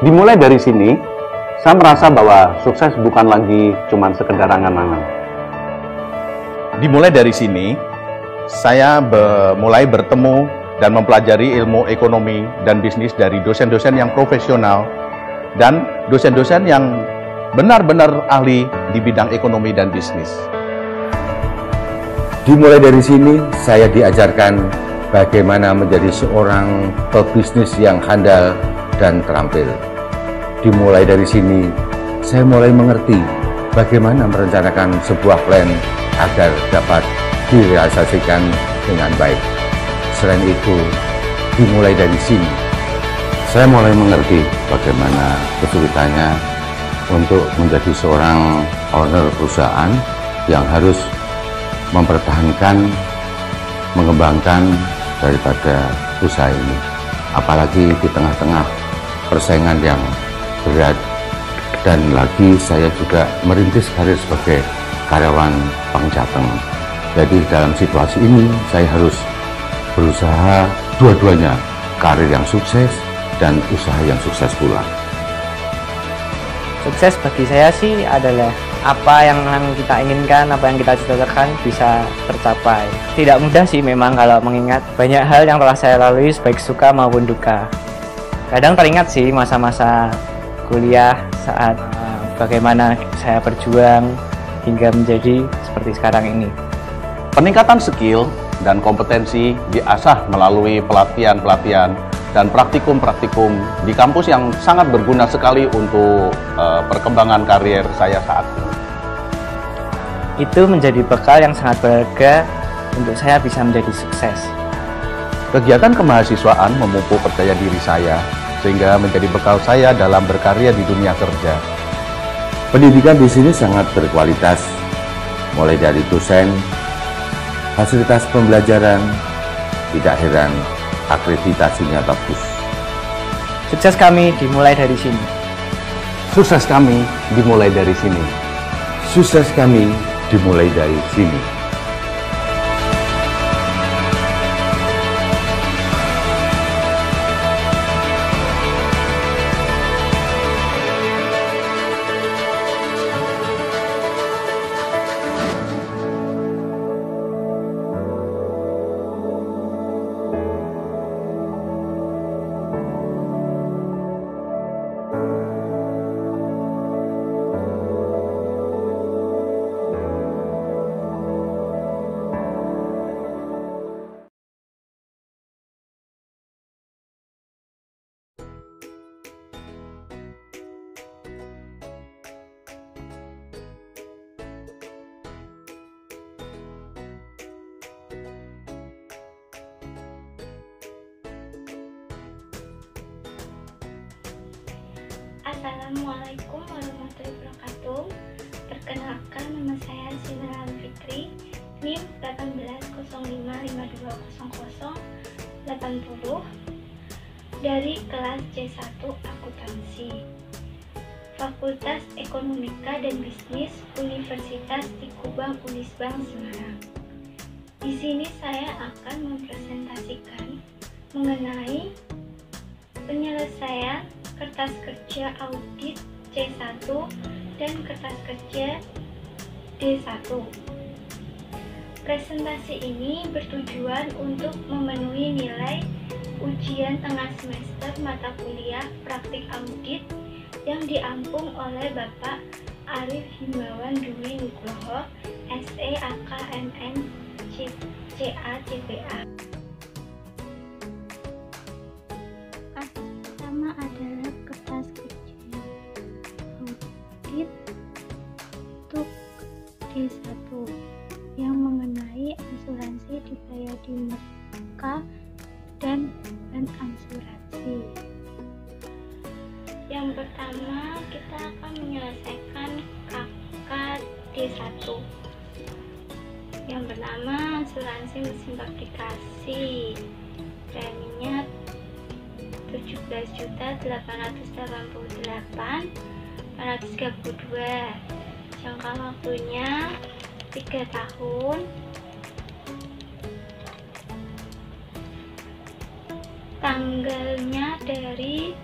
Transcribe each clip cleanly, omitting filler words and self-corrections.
Dimulai dari sini, saya merasa bahwa sukses bukan lagi cuman sekedar angan-angan. Dimulai dari sini, saya mulai bertemu dan mempelajari ilmu ekonomi dan bisnis dari dosen-dosen yang profesional dan dosen-dosen yang benar-benar ahli di bidang ekonomi dan bisnis. Dimulai dari sini, saya diajarkan bagaimana menjadi seorang pebisnis yang handal dan terampil. Dimulai dari sini, saya mulai mengerti bagaimana merencanakan sebuah plan agar dapat direalisasikan dengan baik. Selain itu, dimulai dari sini, saya mulai mengerti bagaimana kesulitannya untuk menjadi seorang owner perusahaan yang harus mempertahankan, mengembangkan daripada usaha ini. Apalagi di tengah-tengah persaingan yang berat, dan lagi saya juga merintis karir sebagai karyawan Bank Jateng. Jadi dalam situasi ini saya harus berusaha dua-duanya, karir yang sukses dan usaha yang sukses pula. Sukses bagi saya sih adalah apa yang kita inginkan, apa yang kita cita-citakan bisa tercapai. Tidak mudah sih memang kalau mengingat banyak hal yang telah saya lalui baik suka maupun duka. Kadang teringat sih masa-masa kuliah saat bagaimana saya berjuang hingga menjadi seperti sekarang ini. Peningkatan skill dan kompetensi diasah melalui pelatihan-pelatihan dan praktikum-praktikum di kampus yang sangat berguna sekali untuk perkembangan karier saya saat ini. Itu menjadi bekal yang sangat berharga untuk saya bisa menjadi sukses. Kegiatan kemahasiswaan memupuk percaya diri saya sehingga menjadi bekal saya dalam berkarya di dunia kerja. Pendidikan di sini sangat berkualitas, mulai dari dosen, fasilitas pembelajaran, tidak heran akreditasinya bagus. Sukses kami dimulai dari sini. Sukses kami dimulai dari sini. Sukses kami dimulai dari sini. Assalamualaikum warahmatullahi wabarakatuh. Perkenalkan, nama saya Sinara Fitri, NIM 1805520080 dari kelas C1 Akuntansi, Fakultas Ekonomika dan Bisnis Universitas Tikubang Unisbank Semarang. Di sini saya akan mempresentasikan mengenai penyelesaian kertas kerja audit C1 dan kertas kerja D1. Presentasi ini bertujuan untuk memenuhi nilai ujian tengah semester mata kuliah praktik audit yang diampung oleh Bapak Arif Himawan Dwi Nugroho, SE AKMN CA CPA. Pertama adalah kertas kerja audit untuk D1 yang mengenai asuransi dibayar di muka dan asuransi. Yang pertama, kita akan menyelesaikan KK D1. Yang pertama, asuransi mesin fabrikasi, preminya 17.888.432. Jangka waktunya 3 tahun. Tanggalnya dari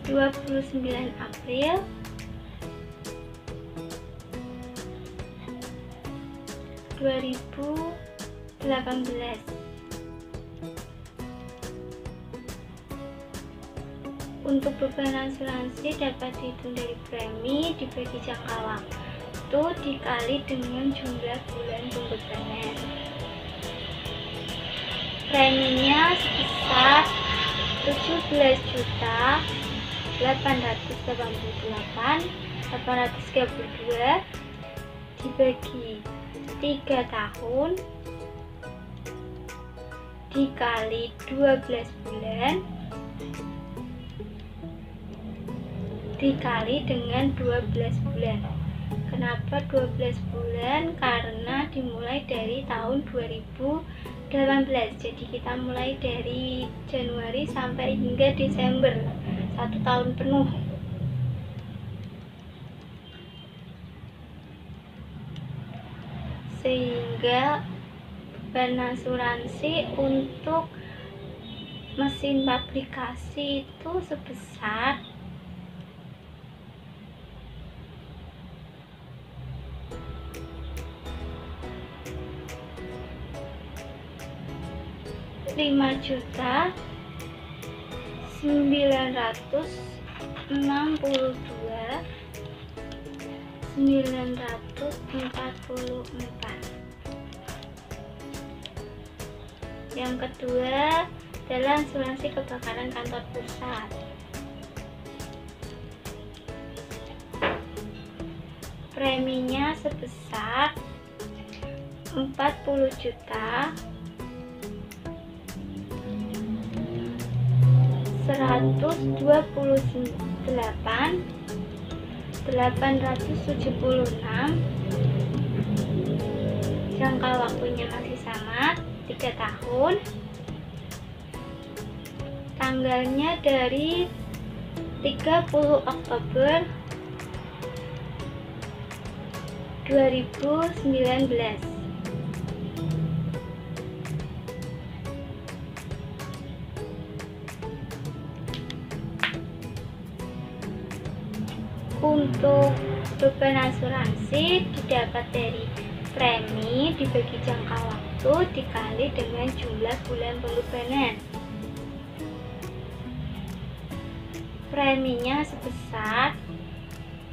29 April 2018. Untuk beban asuransi dapat dihitung dari premi dibagi jangka waktu dikali dengan jumlah bulan pembebanan. Preminya sebesar 17.888.832 dibagi 3 tahun dikali 12 bulan dikali dengan 12 bulan. Kenapa 12 bulan? Karena dimulai dari tahun 2018. Jadi kita mulai dari Januari sampai hingga Desember, 1 tahun penuh. Sehingga beban asuransi untuk mesin publikasi itu sebesar Rp5.962.944. Yang kedua adalah asuransi kebakaran kantor pusat. Preminya sebesar 40.128.876. Jangka waktunya masih sama, 3 tahun. Tanggalnya dari 30 Oktober 2019. Untuk beban asuransi didapat dari premi dibagi jangka waktu dikali dengan jumlah bulan pembebanan. Preminya sebesar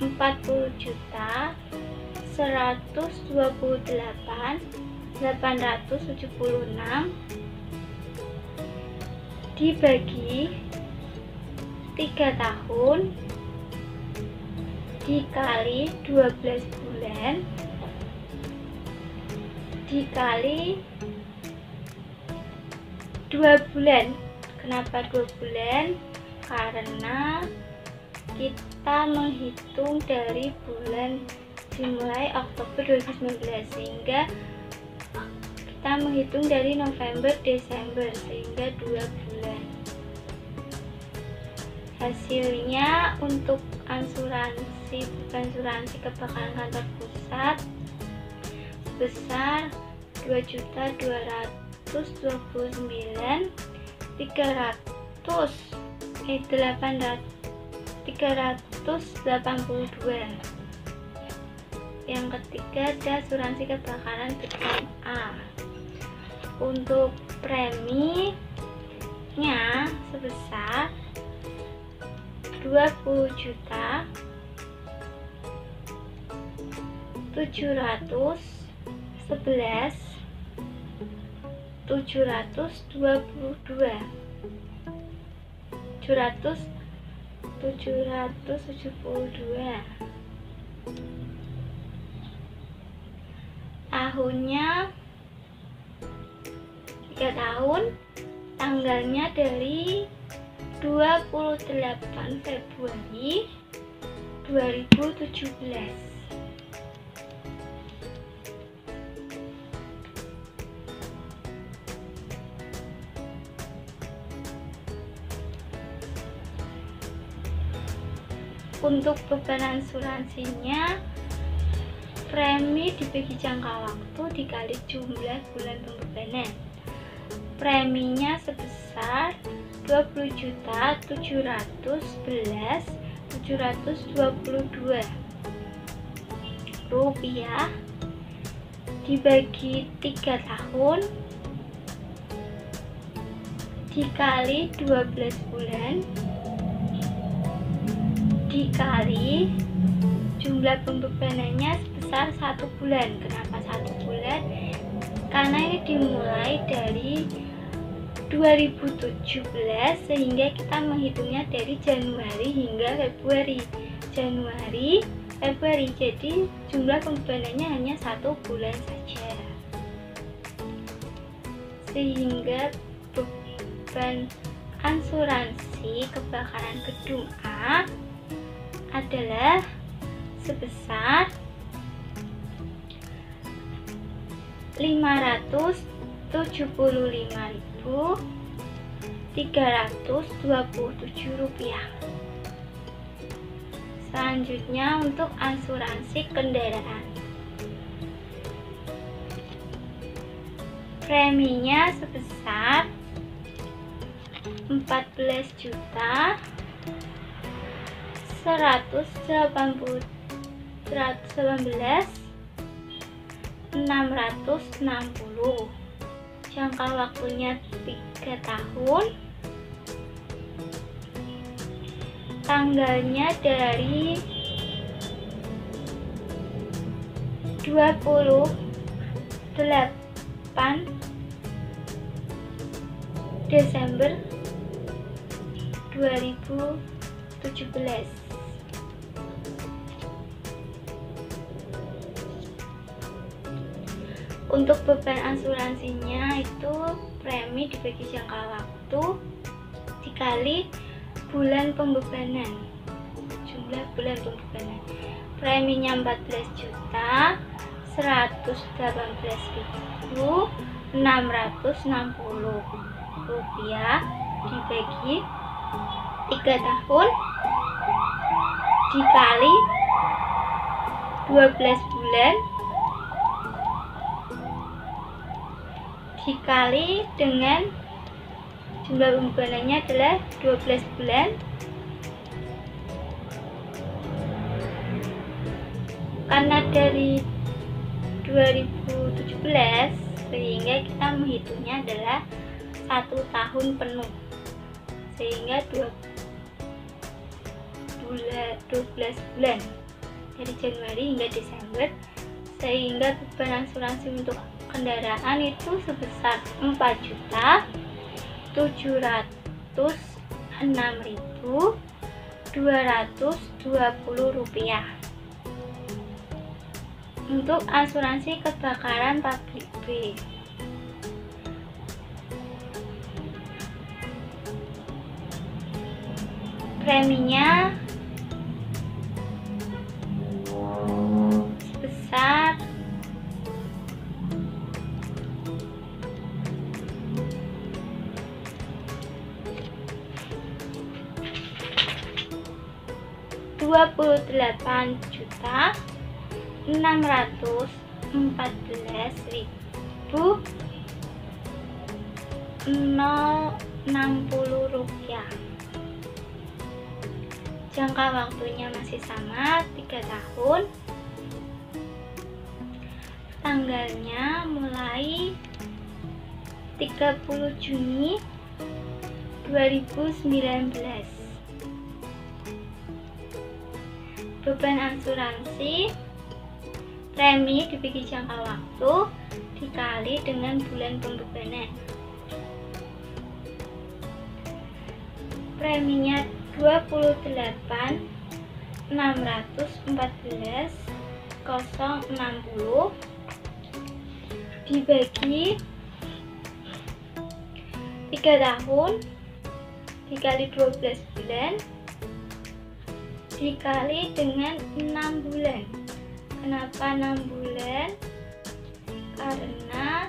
40.128.876 dibagi 3 tahun dikali 12 bulan dikali 2 bulan. Kenapa 2 bulan? Karena kita menghitung dari bulan dimulai Oktober 2019 sehingga kita menghitung dari November Desember sehingga 2 bulan. Hasilnya untuk asuransi kebakaran kantor pusat sebesar 2.289.382. Yang ketiga ada asuransi kebakaran gedung A. Untuk preminya sebesar 772. Tahunnya 3 tahun, tanggalnya dari 28 Februari 2017. Untuk beban asuransinya, premi dibagi jangka waktu dikali jumlah bulan pembebanan. Preminya sebesar 20.711.722 rupiah dibagi 3 tahun dikali 12 bulan dikali jumlah pembebanannya sebesar 1 bulan. Kenapa 1 bulan? Karena ini dimulai dari 2017 sehingga kita menghitungnya dari Januari hingga Februari. Jadi jumlah pembebanannya hanya 1 bulan saja, sehingga beban asuransi kebakaran gedung A adalah sebesar 575.327 rupiah. Selanjutnya untuk asuransi kendaraan, preminya sebesar 14.117.660. Jangka waktunya 3 tahun. Tanggalnya dari 28 Desember 2017. Untuk beban asuransinya itu premi dibagi jangka waktu dikali bulan pembebanan, jumlah bulan pembebanan. Preminya 14.118.660 rupiah dibagi 3 tahun dikali 12 bulan dikali dengan jumlah pembebanannya adalah 12 bulan. Karena dari 2017 sehingga kita menghitungnya adalah 1 tahun penuh, sehingga 12 bulan dari Januari hingga Desember, sehingga beban asuransi untuk kendaraan itu sebesar 4.706.220 rupiah. Untuk asuransi kebakaran pabrik B, preminya sebesar 28.614.060 rupiah. Jangka waktunya masih sama 3 tahun. Tanggalnya mulai 30 Juni 2019. Beban asuransi premi dibagi jangka waktu dikali dengan bulan pembebanan. Preminya 28.614.060 dibagi 3 tahun dikali 12 bulan dikali dengan 6 bulan. Kenapa 6 bulan? Karena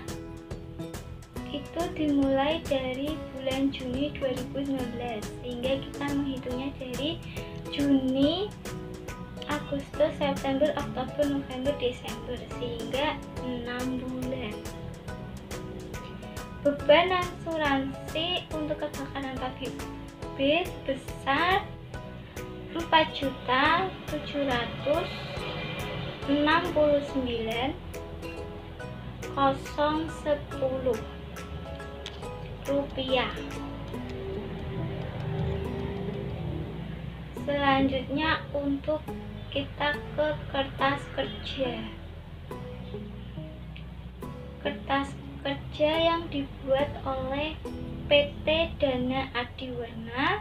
itu dimulai dari bulan Juni 2019 sehingga kita menghitungnya dari Juni, Agustus, September, Oktober, November, Desember, sehingga 6 bulan. Beban asuransi untuk kebakaran pabrik B sebesar 4.769.010 rupiah. Selanjutnya untuk kita ke kertas kerja. Kertas kerja yang dibuat oleh PT Dana Adiwarna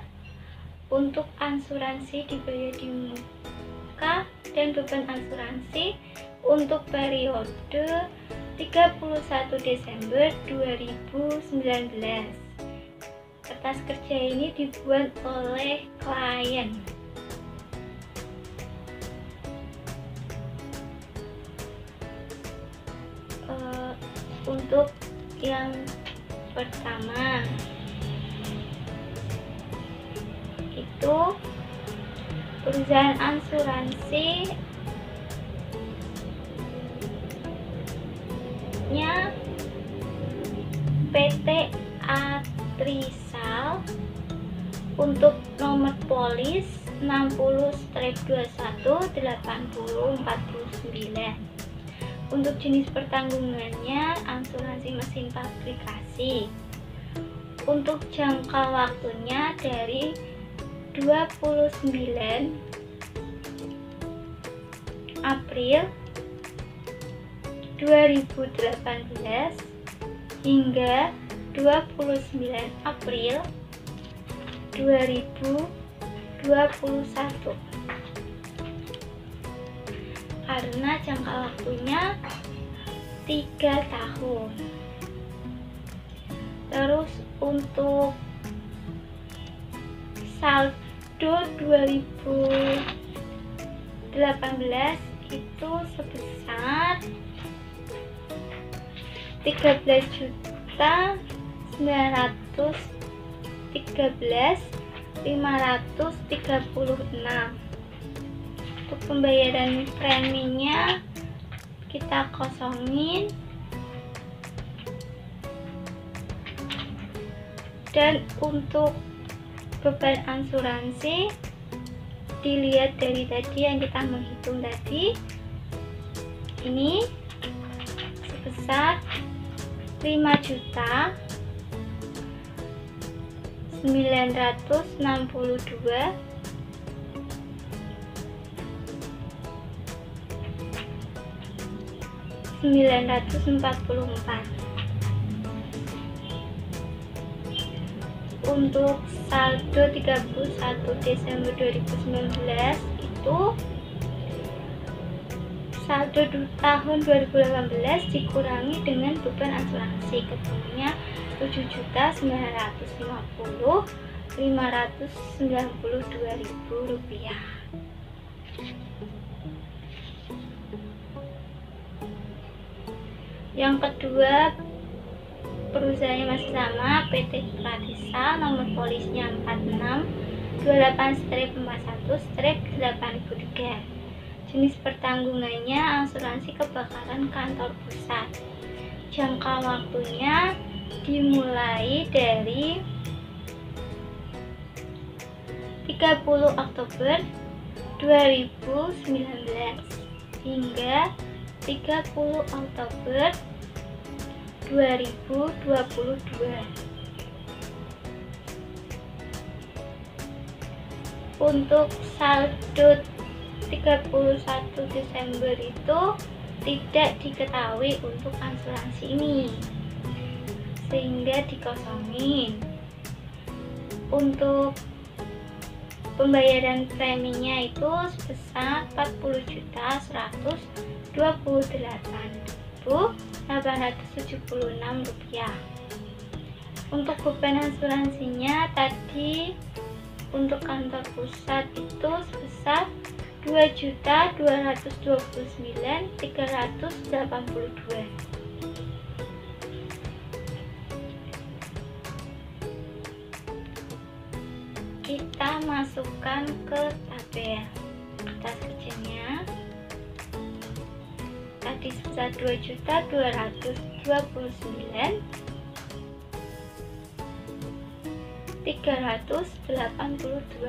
untuk asuransi dibayar di muka dan beban asuransi untuk periode 31 Desember 2019. Kertas kerja ini dibuat oleh klien. Untuk yang pertama itu perusahaan asuransi nya PT Atrisal untuk nomor polis 60/21/8049. Untuk jenis pertanggungannya asuransi mesin fabrikasi. Untuk jangka waktunya dari 29 April 2018 hingga 29 April 2021. Karena jangka waktunya 3 tahun. Terus untuk saldo 2018 itu sebesar 13.913.536. Untuk pembayaran preminya kita kosongin, dan untuk beban asuransi dilihat dari tadi yang kita menghitung tadi, ini sebesar 5.962.944. Untuk saldo 31 Desember 2019 itu saldo tahun 2018 dikurangi dengan beban asuransi, ketemunya 7.950.592.000 rupiah. Yang kedua, perusahaannya masih sama, PT Atrisal, nomor polisnya 4628-41-8003. Jenis pertanggungannya asuransi kebakaran kantor pusat. Jangka waktunya dimulai dari 30 Oktober 2019 hingga 30 Oktober 2022. Untuk saldo 31 Desember itu tidak diketahui untuk asuransi ini, sehingga dikosongin. Untuk pembayaran preminya itu sebesar 40.128.876 rupiah. Untuk beban asuransinya tadi untuk kantor pusat itu sebesar 2.229.382. Kita masukkan ke tabel kertas kerjanya. Tadi sebesar 2.229, Rp382.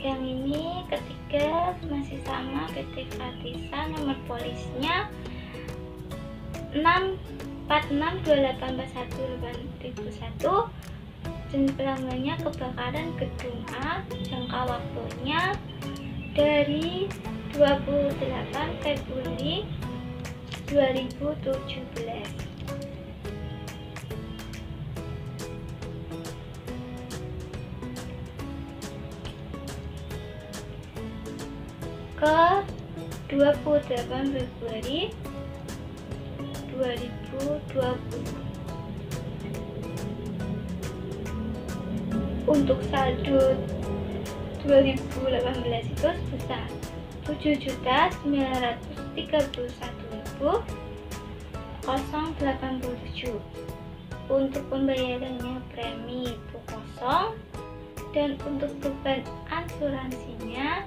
Yang ini ketiga masih sama, PT Fatisa, nomor polisnya 64628418001. Jenis pelanggannya kebakaran gedung A, jangka waktunya dari 28 Februari 2017. Ke 28 Februari 2020. Untuk saldo 2018 itu sebesar 7.931.087. Untuk pembayarannya premi itu kosong, dan untuk beban asuransinya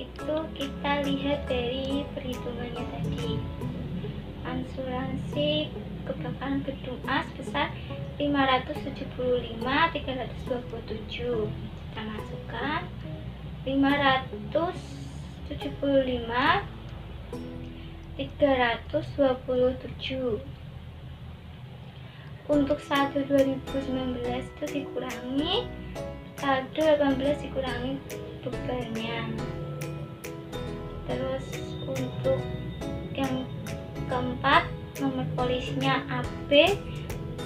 itu kita lihat dari perhitungannya tadi. Asuransi kebakaran gedung A sebesar 575.327. Kita masukkan 575.327. Untuk saldo 2019 itu dikurangi saldo 18 dikurangi bebannya. Terus untuk yang keempat, nomor polisnya AB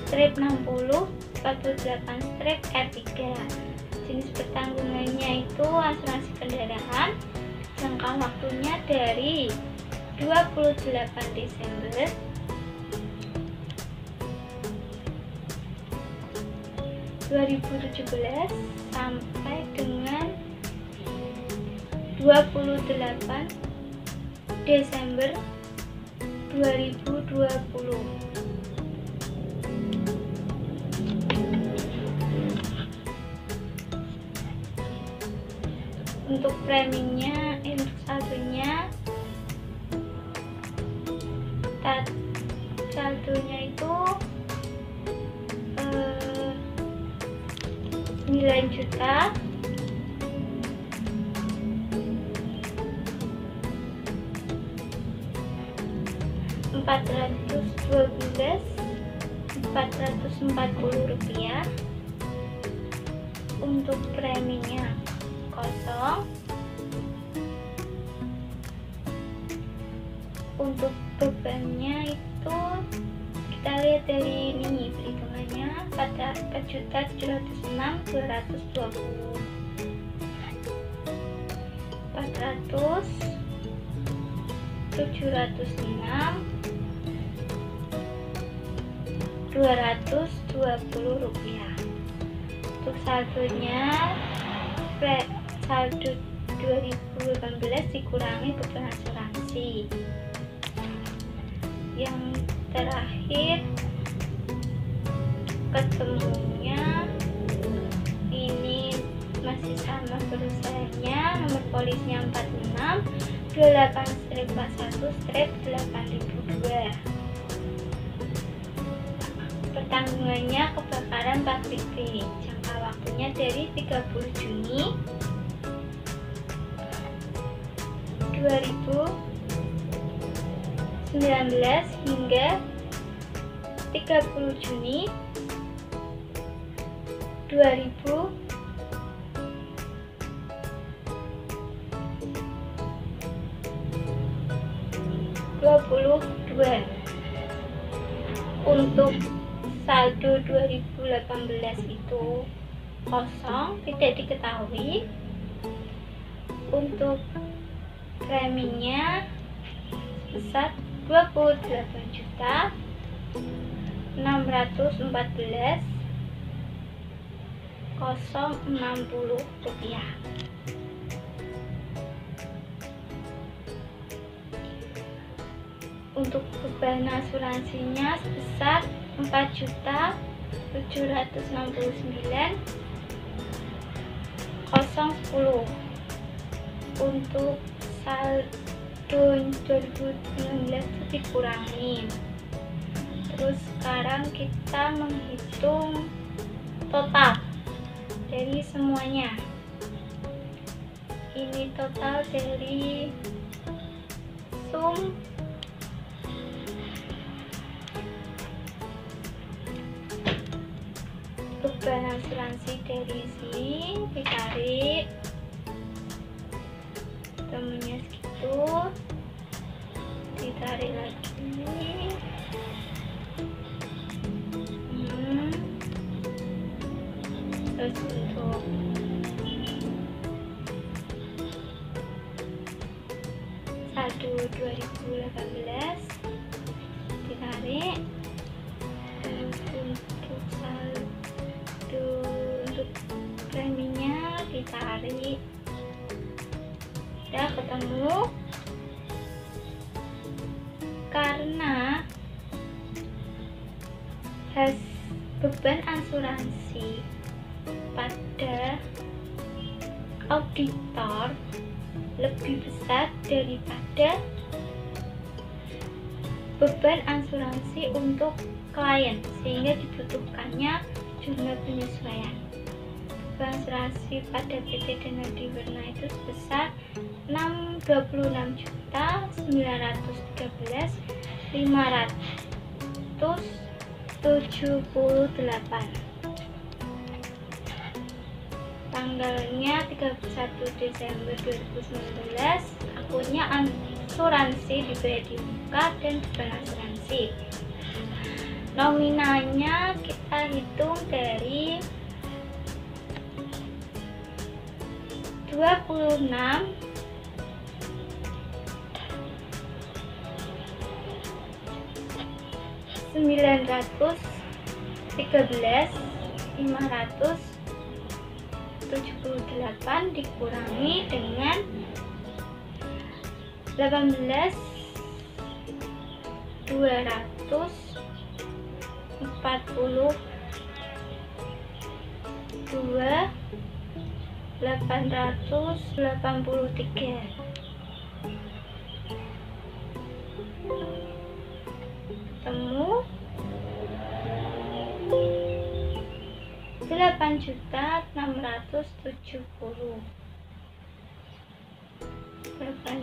strip 60 48 R3. Jenis pertanggungannya itu asuransi kendaraan, jangka waktunya dari 28 Desember 2017 sampai dengan 28 Desember 2020. Untuk preminya, untuk saldonya, saldonya itu 9 juta 440 rupiah. Untuk preminya kosong. Untuk bebannya itu kita lihat dari ini perhitungannya 4.706.220. 220 rupiah. Untuk saldonya, saldo 2018 dikurangi beban asuransi. Yang terakhir ketemunya ini masih sama perusahaannya, nomor polisnya 46 28-41-8002. Pertanggungannya kebakaran pabrik B, jangka waktunya dari 30 Juni 2019 hingga 30 Juni 2022. Untuk saldo 2018 itu kosong, tidak diketahui. Untuk preminya sebesar 28.614.060 rupiah. Untuk beban asuransinya sebesar 4.769.000 010. Untuk saldo 2019 itu dikurangi. Terus sekarang kita menghitung total dari semuanya. Ini total dari sum beban asuransi dari sini ditarik, temennya segitu, ditarik lagi. Terus untuk saldo 2018 ditarik. Terus untuk saldo untuk preminya ditarik. Udah ketemu. Karena beban asuransi pada auditor lebih besar daripada beban asuransi untuk klien, sehingga dibutuhkannya jumlah penyesuaian. Beban asuransi pada PT Dana Diwerna itu sebesar 26.578. Tanggalnya 31 Desember 2019. Akunnya asuransi dibayar di muka dan beban asuransi. Nominalnya kita hitung dari 26.913.578 dikurangi dengan 18.242.883. Ketemu 8.670. 8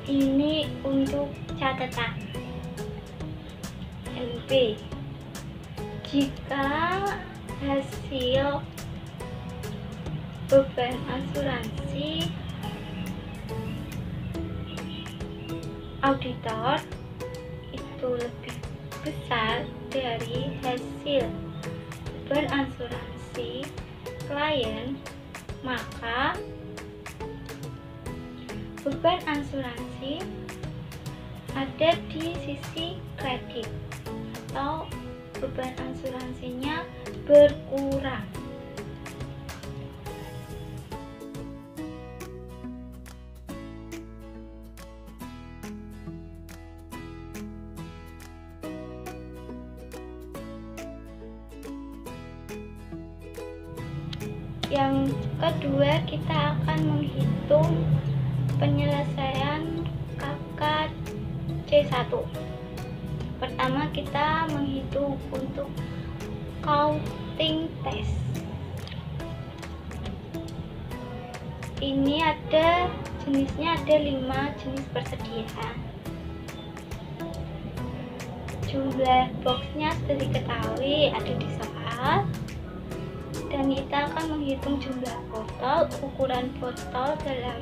Ini untuk catatan NP. Jika hasil beban asuransi auditor itu lebih besar dari hasil beban asuransi klien, maka beban asuransi ada di sisi kredit atau beban asuransinya berkurang. Yang kedua, kita akan menghitung penyelesaian KK C1. Pertama, kita menghitung untuk counting test. Ini ada jenisnya, ada 5 jenis persediaan. Jumlah boxnya sudah diketahui, ada di soal. Dan kita akan menghitung jumlah botol, ukuran botol dalam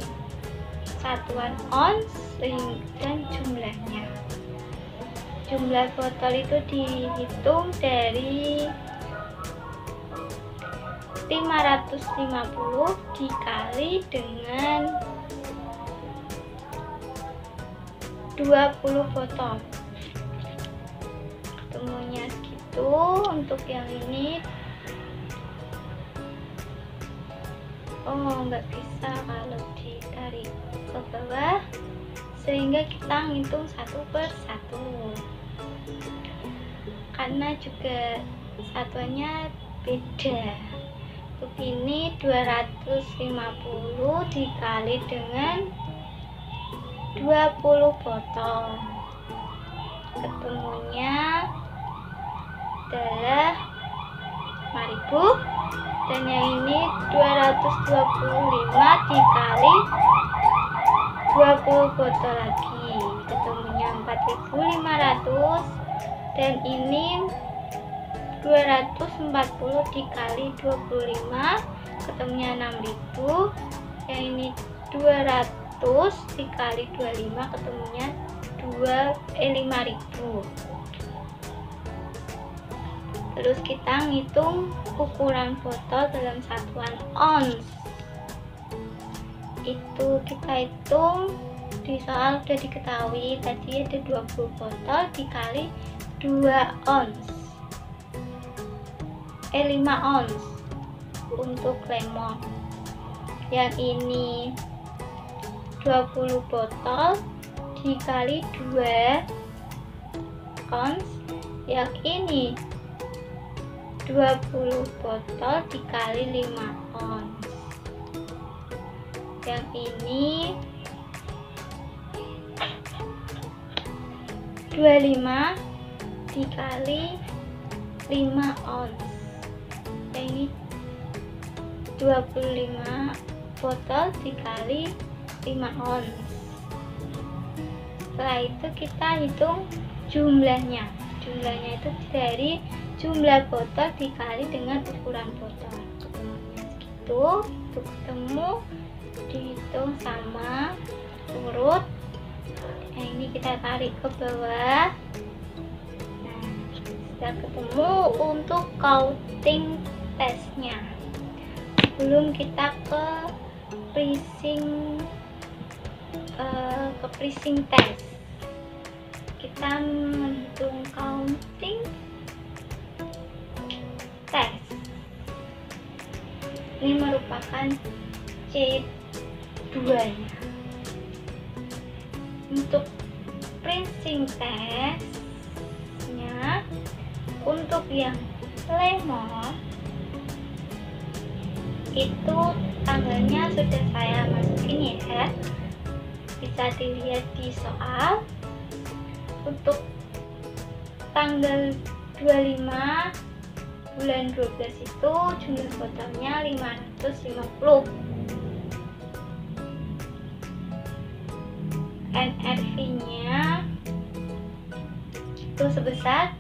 satuan ons, dan jumlahnya. jumlah botol itu dihitung dari 550 dikali dengan 20 botol. Ketemunya segitu. Untuk yang ini nggak bisa kalau ditarik ke bawah, sehingga kita ngitung satu per satu karena juga satuannya beda. Untuk ini 250 dikali dengan 20 botol, ketemunya adalah 5.000, dan yang ini 225 dikali 20 botol lagi, ketemunya 4.500, dan ini 240 dikali 25, ketemunya 6.000, yang ini 200 dikali 25, ketemunya 5.000. Terus kita ngitung ukuran botol dalam satuan ons. Itu kita hitung di soal udah diketahui, tadi ada 20 botol dikali 2 ons, 5 ons untuk lemon. Yang ini 20 botol dikali 2 ons, yang ini 20 botol dikali 5 ons, yang ini 25 dikali 5 ons, yang ini 25 botol dikali 5 ons. Setelah itu kita hitung jumlahnya. Jumlahnya itu dari jumlah botol dikali dengan ukuran botol. Ketemunya segitu. Untuk ketemu dihitung sama urut. Nah, ini kita tarik ke bawah. Nah, sudah ketemu untuk counting testnya. Sebelum kita ke pricing test, kita menghitung counting test. Ini merupakan C2 nya. Untuk pricing testnya, untuk yang lemon itu tanggalnya sudah saya masukin ya, bisa dilihat di soal. Untuk tanggal 25 bulan 12 itu jumlah botolnya 550. NRV-nya itu sebesar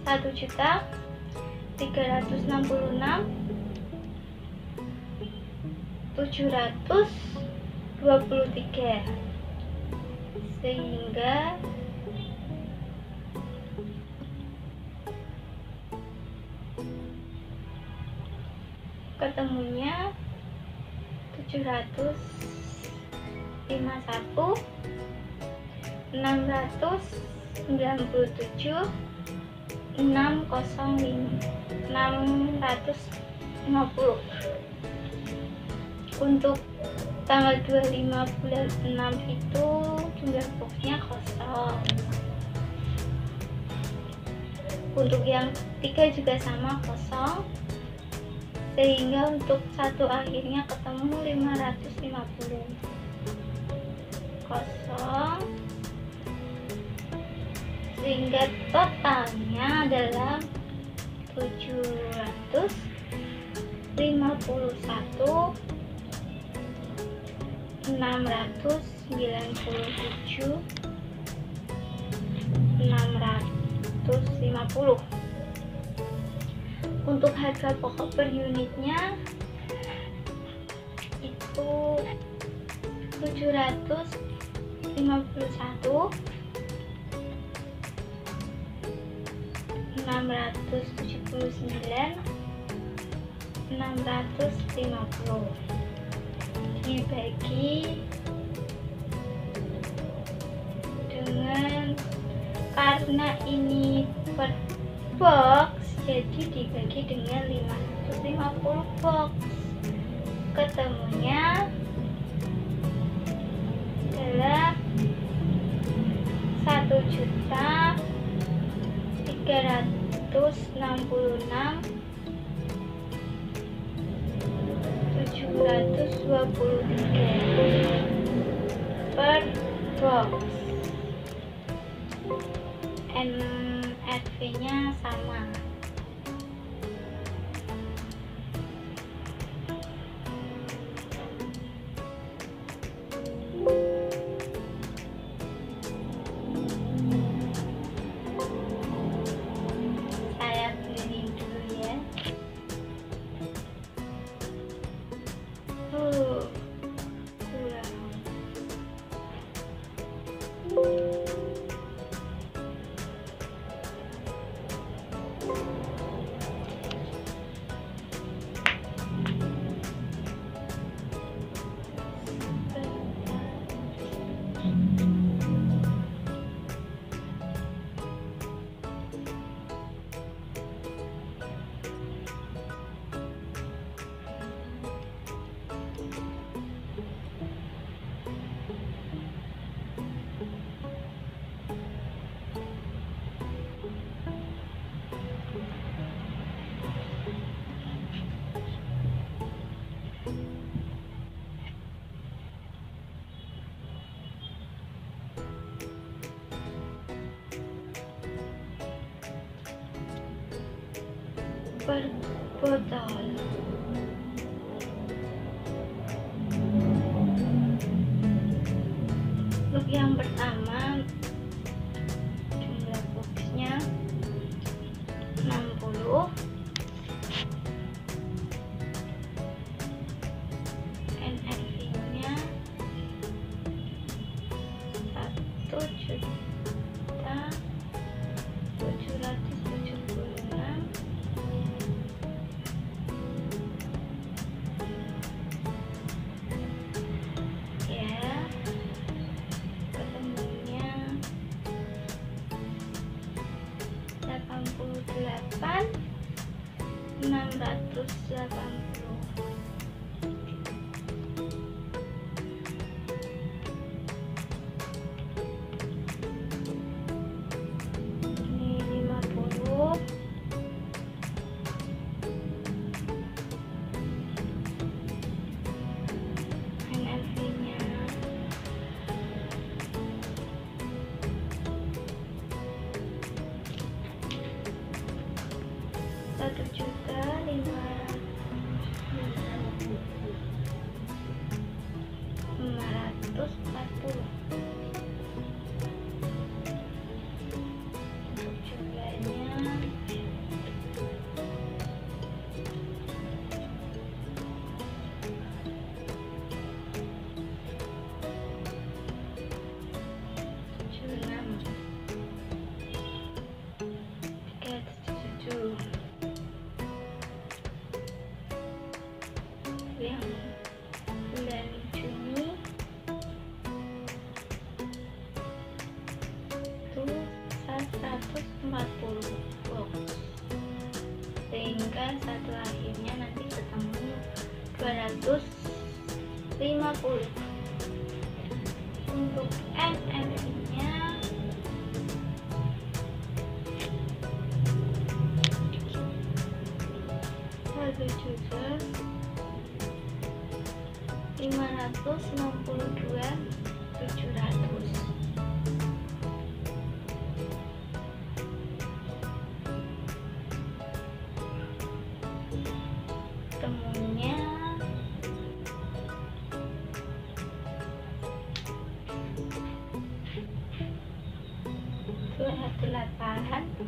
1.366.723, sehingga ketemunya 650. Untuk tanggal 25 bulan 6 itu jumlah boxnya kosong. Untuk yang 3 juga sama, kosong, sehingga untuk satu akhirnya ketemu 550 kosong, sehingga totalnya adalah 751.697.650. Untuk harga pokok per unitnya itu 751, 650 dibagi dengan, karena ini per box jadi dibagi dengan 550 box, ketemunya adalah 1.366.723 per box. NRV nya sama. Saya pilih dulu ya. Kurang. Per botol. Untuk yang pertama, jumlah boxnya 60, NRV-nya 1.776.000. Delapan 680. Ini 50. NRV-nya 1.540.000. Untuk jumlahnya yang bulan Juni itu 140 box, sehingga satu akhirnya nanti ketemu 250. Untuk NRV nya harga juga 562.700. Temunya itu 270.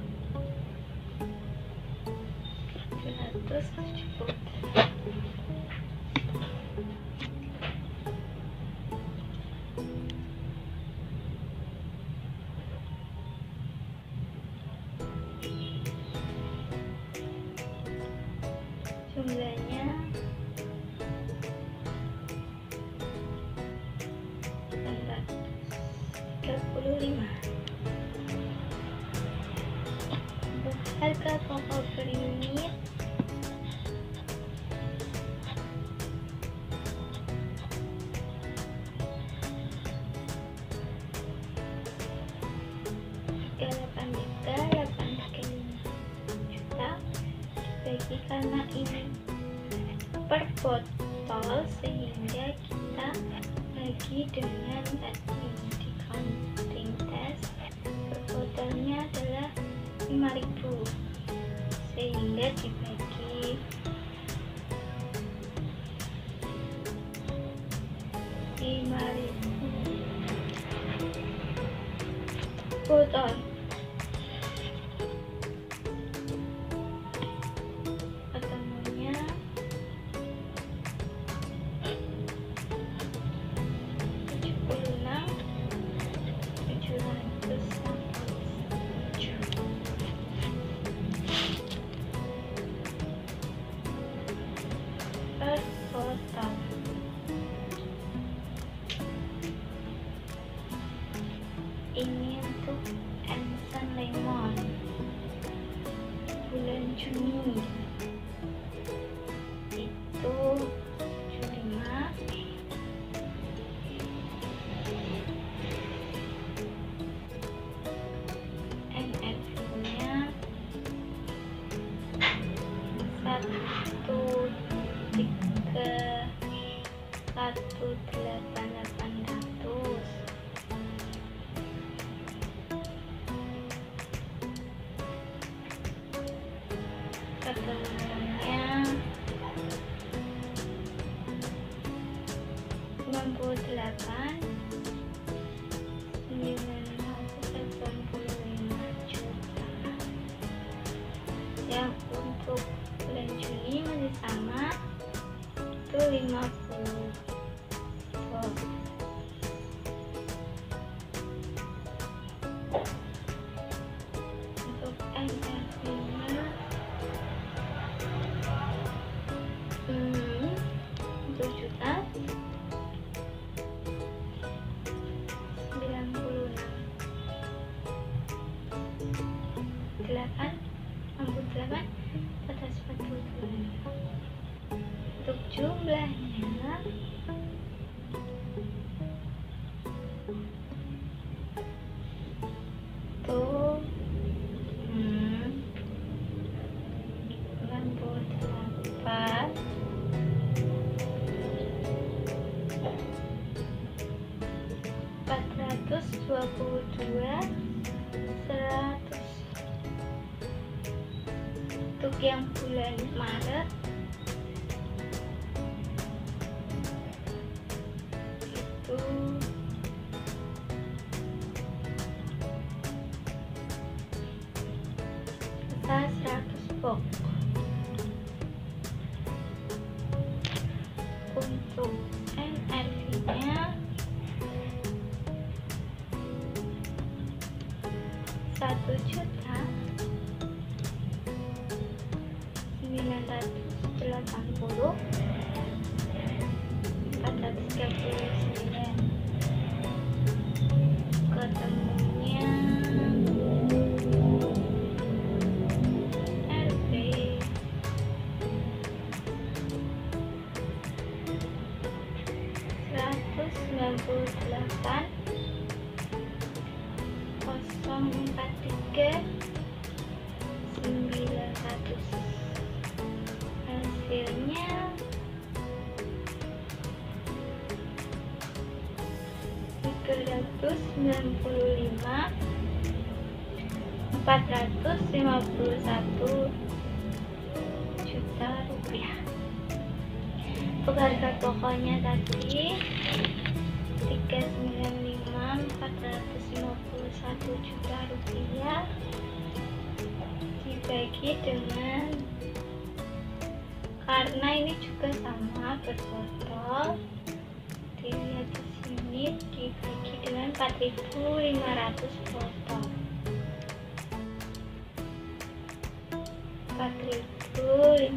Untuk harga pokok per unit juta, bagi karena ini per botol sehingga kita bagi dengan tadi di counting test per botolnya adalah 5.000 sehingga dibagi 5.000 botol. Ketemunya 76.700 per botol. Ini untuk Anson Lemon bulan Juni itu 75, NFV-nya 13800. Ketemunya 98, 985 juta. Yang untuk bulan Juni masih sama, itu 50. Untuk NFV-nya 1 juta 96, 68, 442. Untuk jumlahnya tuh 98, 422, 100. Untuk yang bulan Maret itu 100 box. Untuk NRV-nya 1 juta 980, 439. Ketemunya RB 198, 043, 900. Hasilnya 395, 451 juta rupiah. Untuk harga pokoknya tadi 395, 451 juta rupiah dibagi dengan, karena ini juga sama berbotol, dilihat di sini dibagi dengan 4.500 botol. 4.500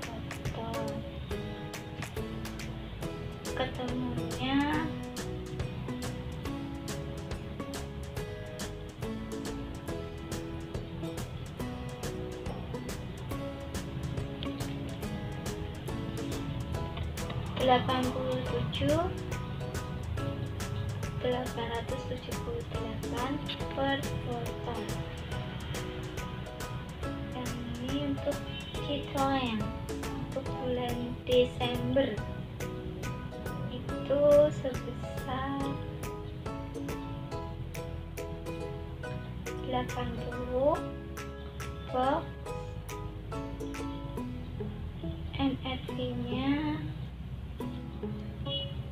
botol. Ketemunya per botol. Yang ini untuk Citroen untuk bulan Desember itu sebesar 80 box, NFV-nya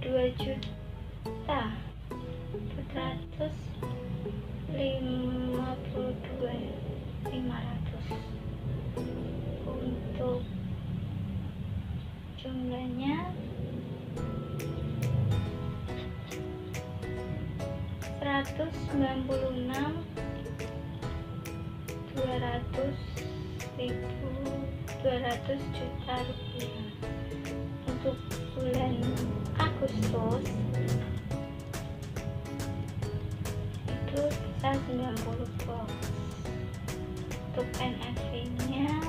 2.452.500. Untuk jumlahnya 200 juta rupiah. Untuk bulan Agustus itu bisa 90 box. Untuk NFV-nya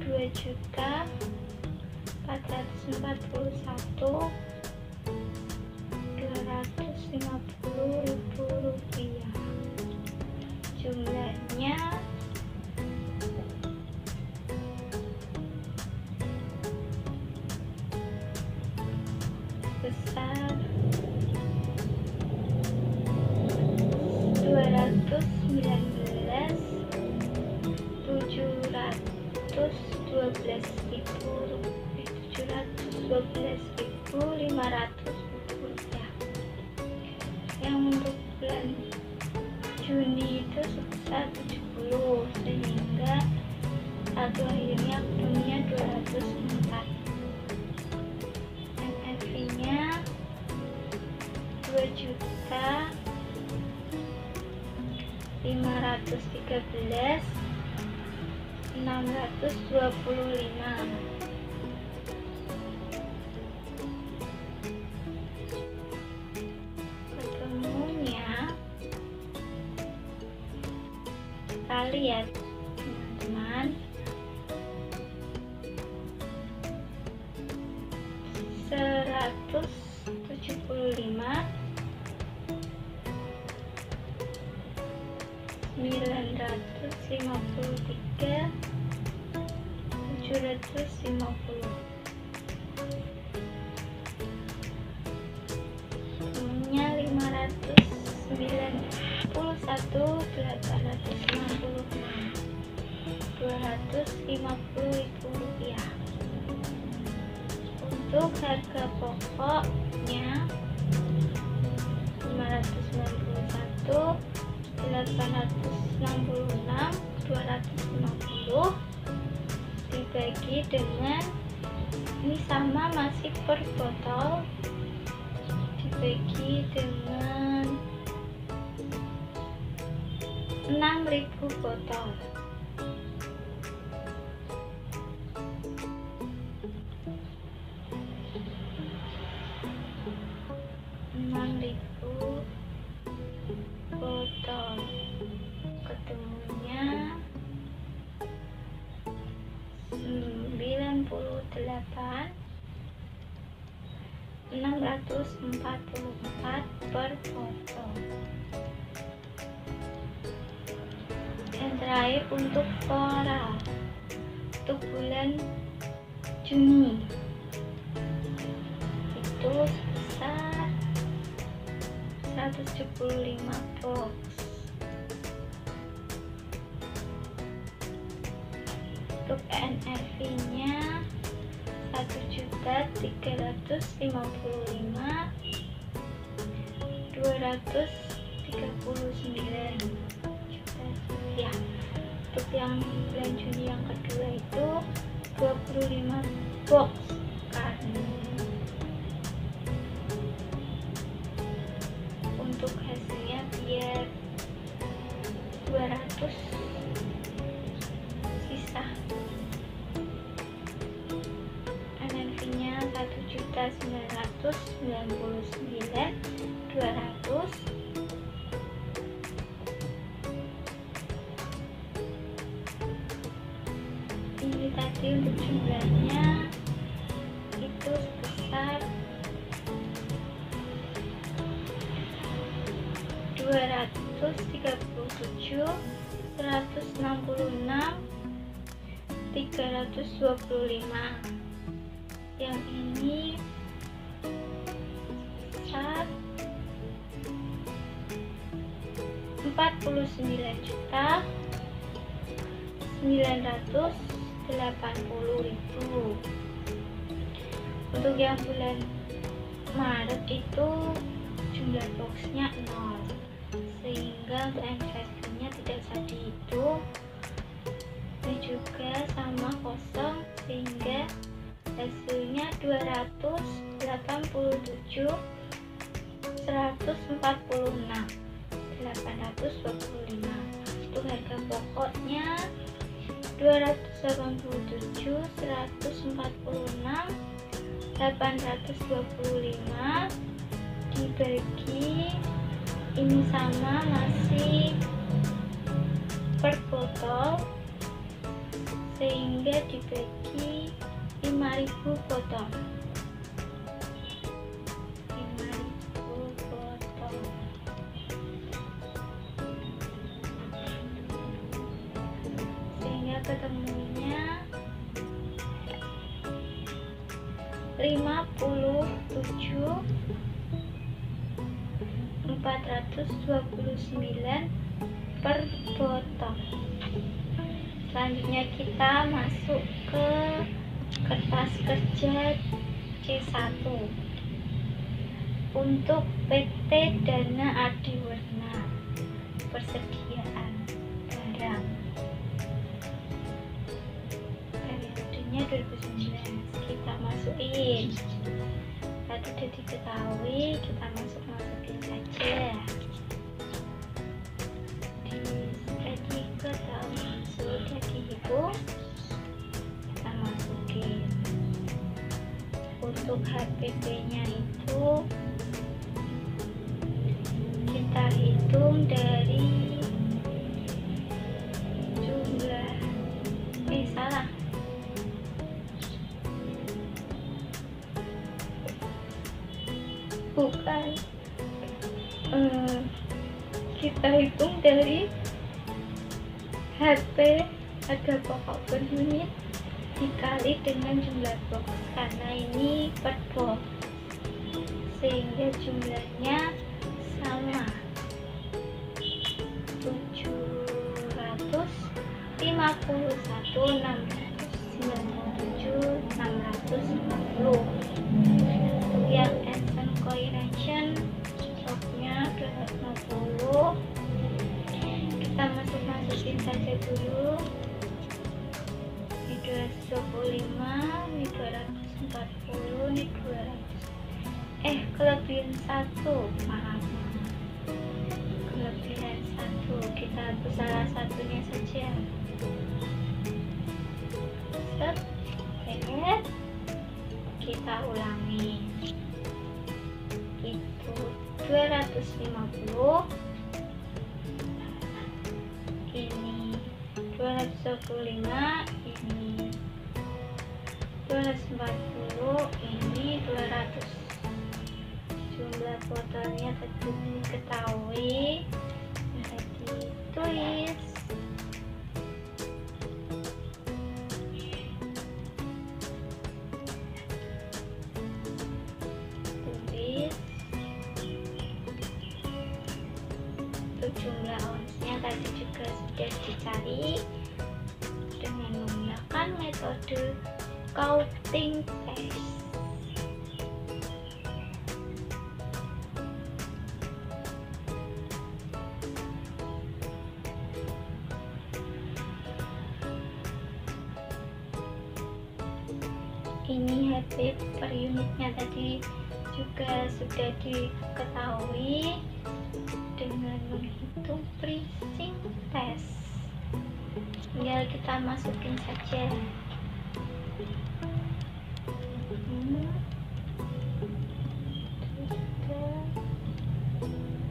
2.441.250.000 rupiah. Jumlahnya besar 712.500 rupiah. Yang untuk bulan Juni itu sebesar 70, sehingga satu akhirnya ketemunya 204. NFV-nya 2.513.625. Kita lihat teman-teman, 175, 953, 750. Temennya 591.866, 250.000 rupiah. Untuk harga pokoknya 591, 866, 250 dibagi dengan, ini sama masih per botol, dibagi dengan 6.000 botol. Botol ketemunya 98.644 per botol. Yang terakhir untuk floral untuk bulan Juni itu sebesar 175 box. Untuk NFV-nya 1.335.239 juta rupiah. Untuk yang bulan Juni yang kedua itu 25 box karena untuk hasilnya biar 200 sisa. NFV-nya 1.999.200. Ini tadi Jadi untuk jumlahnya itu sebesar 237, 166, 325. Yang ini sebesar 49.980.000. Untuk yang bulan Maret itu jumlah boxnya 0, sehingga untuk NFP-nya tidak usah dihitung. Ini juga sama kosong, sehingga hasilnya 287, 146, 825. Untuk harga pokoknya 287, 146, 825 dibagi ini sama masih per botol, sehingga dibagi 5.000 botol. 5.000 botol. Sehingga ketemunya 57.429 per botol. Selanjutnya kita masuk ke kertas kerja C1 untuk PT Dana Adiwarna, persediaan barang periodenya 2019. Kita masukin, tadi sudah diketahui, kita masukin saja di spreadsheet. Sudah dihitung, kita masukin. Untuk HPP nya itu kita hitung dari jumlah kita hitung dari HP harga pokok per unit dikali dengan jumlah box, karena ini per box, sehingga jumlahnya sama 751.697.650. Untuk yang Essence Coheration stoknya 250, kita masukin saja dulu. Ini 225, ini 240, ini 200. Kelebihan 1, maaf, kelebihan 1, kita hapus salah satunya saja. Kita ulangi, itu 250, ini 225, ini 240, ini 200. Jumlah botolnya tadi diketahui, jadi tulis. Untuk jumlah onsnya tadi juga sudah dicari dengan menggunakan metode counting test. Ini HP per unitnya tadi juga sudah diketahui dengan menghitung pricing test. Tinggal kita masukin saja.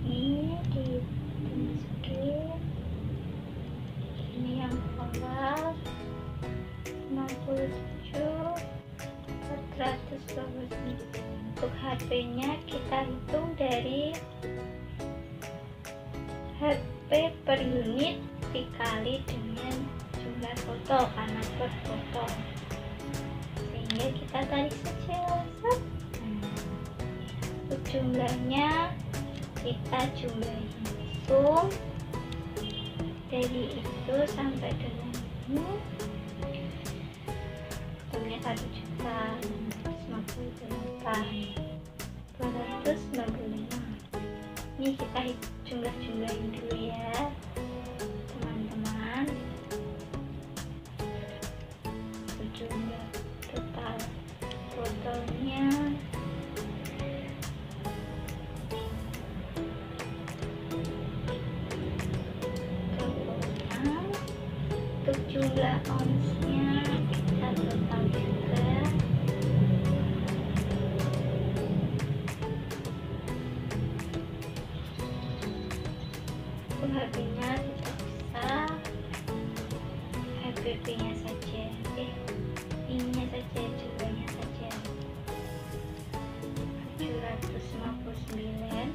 Ini dimasukin. Ini yang awal 60 Untuk HP-nya kita hitung dari HP per unit dikali dengan jumlah foto karena per foto, sehingga kita tarik saja. Untuk jumlahnya kita hitung dari itu sampai dengan ini, hitungnya 1.295. Ini kita jumlahin dulu ya teman-teman. Jumlah total fotonya untuk jumlah onsnya kita total juga. Untuk HP-nya kita bisa HPP-nya saja, ininya saja, jumlahnya saja 759,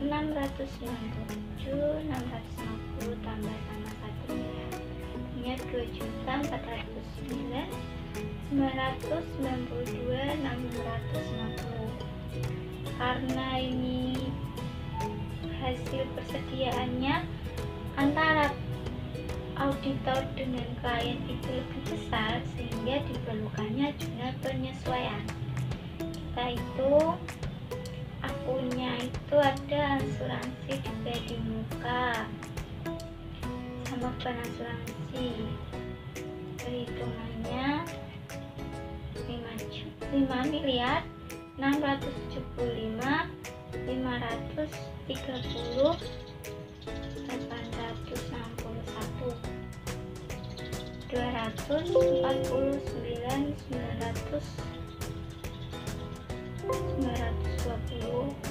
697, 650 tambah sama 1 miliar, ini 2.409, 992, 650. Karena ini hasil persediaannya antara auditor dengan klien itu lebih besar, sehingga diperlukannya jumlah penyesuaian. Kita itu akunnya itu ada asuransi juga di muka sama penasuransi, perhitungannya 5.675.530.861, 249.920